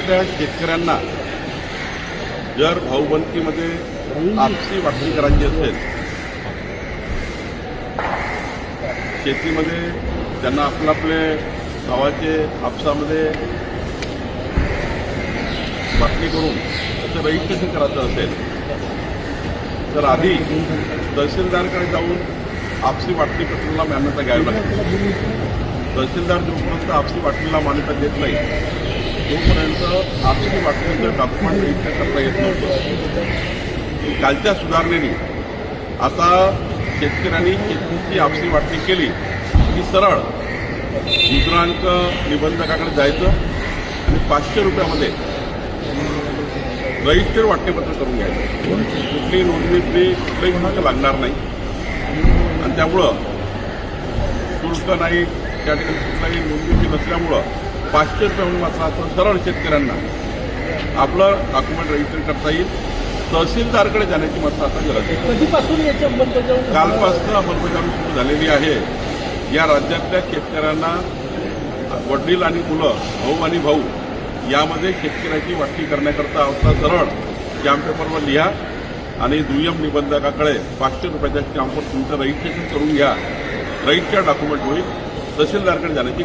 राज्यातल्या शेतकऱ्यांना जर भाऊबंदकीमध्ये आपसी वाटणी करायची असेल, शेतीमध्ये त्यांना आपले गावाचे आपसामध्ये वाटणी करून त्याचं रजिस्ट्रेशन करायचं असेल तर आधी तहसीलदारकडे जाऊन आपसी वाटणी प्रक्रियेला मान्यता घ्यावी लागते. तहसीलदार जोपर्यंत आपसी वाटणीला मान्यता देत नाही तोपर्यंत आपसी वाटणीचं डॉक्युमेंट रजिस्टर करता येत नव्हतं. कालच्या सुधारणेने आता शेतकऱ्यांनी शेतीची आपसी वाटणी केली की सरळ मुद्रांक निबंधकाकडे जायचं आणि 500 रुपयामध्ये रजिस्टर वाटणीपत्र करून घ्यायचं. कुठलीही नोंदणी कुठलाही शुल्क लागणार नाही आणि त्यामुळं शुल्क नाही, त्या ठिकाणी कुठलाही नोंदणी नसल्यामुळं 500 रुपयामध्ये मात्र आता सरळ शेतकऱ्यांना आपलं डॉक्युमेंट रजिस्टर करता येईल. तहसीलदारकडे जाण्याची मात्र आता गरज आहे. कधीपासून याची अंमलबजावणी? कालपासून अंमलबजावणी सुरू झालेली आहे. या राज्यातल्या शेतकऱ्यांना वडील आणि मुलं, भाऊ आणि भाऊ यामध्ये शेतकऱ्याची वाटणी करण्याकरता आता सरळ स्टॅम्प पेपरवर लिहा आणि दुय्यम निबंधकाकडे 500 रुपयाच्या स्टॅम्पवर तुमचं रजिस्ट्रेशन करून घ्या. रजिस्टर डॉक्युमेंट होईल. तहसीलदारकडे जाण्याची